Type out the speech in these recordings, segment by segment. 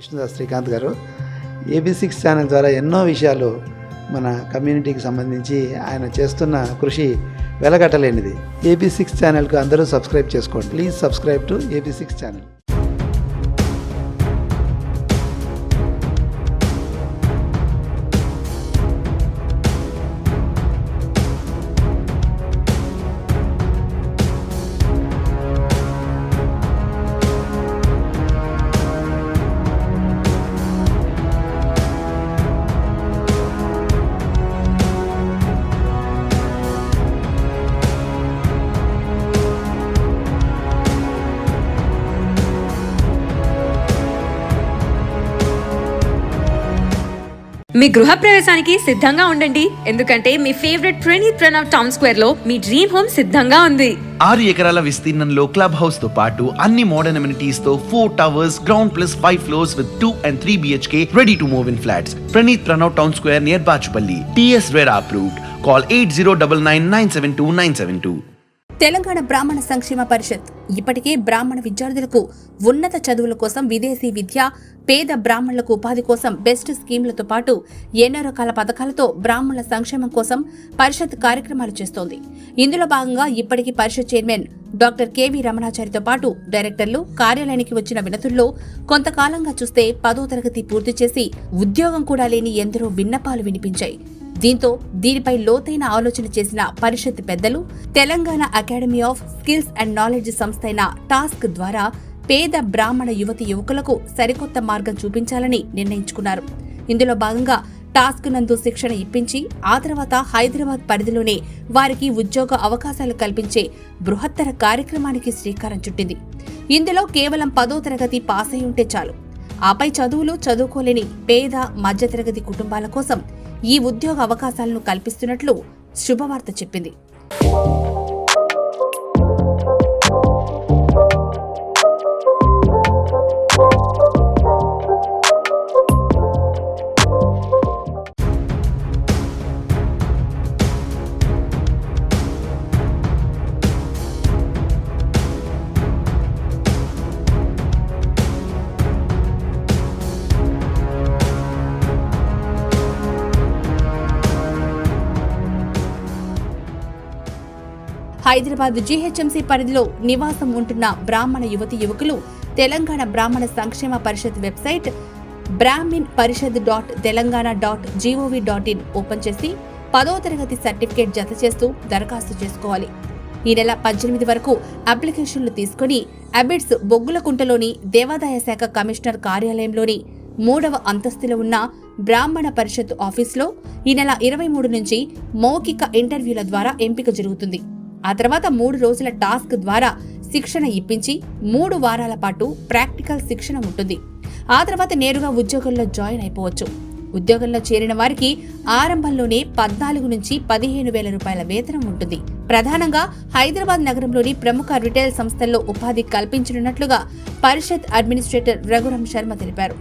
విష్ణుదాస్ శ్రీకాంత్ గారు. AB6 channel ద్వారా ఎన్నో విషయాలు మన కమ్యూనిటీకి సంబంధించి ఆయన చేస్తున్న కృషి వెలగట్టలేనిది. AB6 ఛానల్కు అందరూ సబ్స్క్రైబ్ చేసుకోండి. Please subscribe to AB6 channel. మీ గృహ ప్రవేశానికి సిద్ధంగా ఉండండి, ఎందుకంటే మీ ఫేవరెట్ ప్రణవ్ టౌన్ స్క్వేర్ లో మీ డ్రీమ్ హోమ్ సిద్ధంగా ఉంది. 6 ఎకరాల విస్తీర్ణంలో క్లబ్ హౌస్ తో పాటు అన్ని మోడర్న్ అమ్యూనిటీస్ తో 4 towers, ground plus 5 floors with 2 and 3 BHK ready to move in flats. Pranav Town Square near Bachupalli. TS Reda approved. Call 8099972972. Telangana బ్రాహ్మణ సంక్షేమ పరిషత్ ఇప్పటికే బ్రాహ్మణ విద్యార్థులకు ఉన్నత చదువుల కోసం విదేశీ విద్య, పేద బ్రాహ్మణులకు ఉపాధి కోసం బెస్ట్ స్కీమ్లతో పాటు ఎన్నో రకాల పథకాలతో బ్రాహ్మణుల సంక్షేమం కోసం పరిషత్ కార్యక్రమాలు చేస్తోంది. ఇందులో భాగంగా ఇప్పటికీ పరిషత్ చైర్మన్ డాక్టర్ కెవి రమణాచారితో పాటు డైరెక్టర్లు కార్యాలయానికి వచ్చిన వినతుల్లో కొంతకాలంగా చూస్తే 10వ తరగతి పూర్తి చేసి ఉద్యోగం కూడా లేని ఎందరో విన్నపాలు వినిపించాయి. దీంతో దీనిపై లోతైన ఆలోచన చేసిన పరిషత్ పెద్దలు Telangana academy of skills and knowledge సంస్థ అయిన టాస్క్ ద్వారా పేద బ్రాహ్మణ యువతి యువకులకు సరికొత్త మార్గం చూపించాలని నిర్ణయించుకున్నారు. ఇందులో భాగంగా టాస్క్ నందు శిక్షణ ఇప్పించి ఆ తర్వాత హైదరాబాద్ పరిధిలోనే వారికి ఉద్యోగ అవకాశాలు కల్పించే బృహత్తర కార్యక్రమానికి శ్రీకారం చుట్టింది. ఇందులో కేవలం 10వ తరగతి పాస్ అయి ఉంటే చాలు. ఆపై చదువులు చదువుకోలేని పేద మధ్యతరగతి కుటుంబాల కోసం ఈ ఉద్యోగ అవకాశాలను కల్పిస్తున్నట్లు శుభవార్త చెప్పింది. హైదరాబాద్ జీహెచ్ఎంసీ పరిధిలో నివాసం ఉంటున్న బ్రాహ్మణ యువతి యువకులు తెలంగాణ బ్రాహ్మణ సంక్షేమ పరిషత్ వెబ్సైట్ brahminparishad.telangana.gov.in ఓపెన్ చేసి 10వ తరగతి సర్టిఫికేట్ జత చేస్తూ దరఖాస్తు చేసుకోవాలి. ఈ నెల 18 వరకు అప్లికేషన్లు తీసుకుని అబిడ్స్ బొగ్గులకుంటలోని దేవాదాయ శాఖ కమిషనర్ కార్యాలయంలోని 3వ అంతస్తులో ఉన్న బ్రాహ్మణ పరిషత్ ఆఫీసులో ఈ నెల 23 నుంచి మౌఖిక ఇంటర్వ్యూల ద్వారా ఎంపిక జరుగుతుంది. ఆ తర్వాత 3 రోజుల టాస్క్ ద్వారా శిక్షణ ఇప్పించి 3 వారాల పాటు ప్రాక్టికల్ శిక్షణ ఉంటుంది. ఆ తర్వాత నేరుగా ఉద్యోగంలో జాయిన్ అయిపోవచ్చు. ఉద్యోగంలో చేరిన వారికి ఆరంభంలోనే 14 నుంచి 15,000 రూపాయల వేతనం ఉంటుంది. ప్రధానంగా హైదరాబాద్ నగరంలోని ప్రముఖ రిటైల్ సంస్థల్లో ఉపాధి కల్పించనున్నట్లుగా పరిషత్ అడ్మినిస్ట్రేటర్ రఘురామ్ శర్మ తెలిపారు.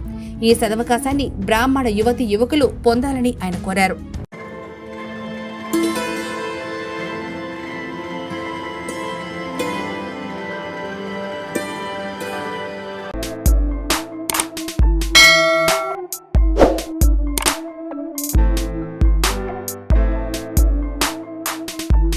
ఈ సదవకాశాన్ని బ్రాహ్మణ యువతి యువకులు పొందాలని ఆయన కోరారు.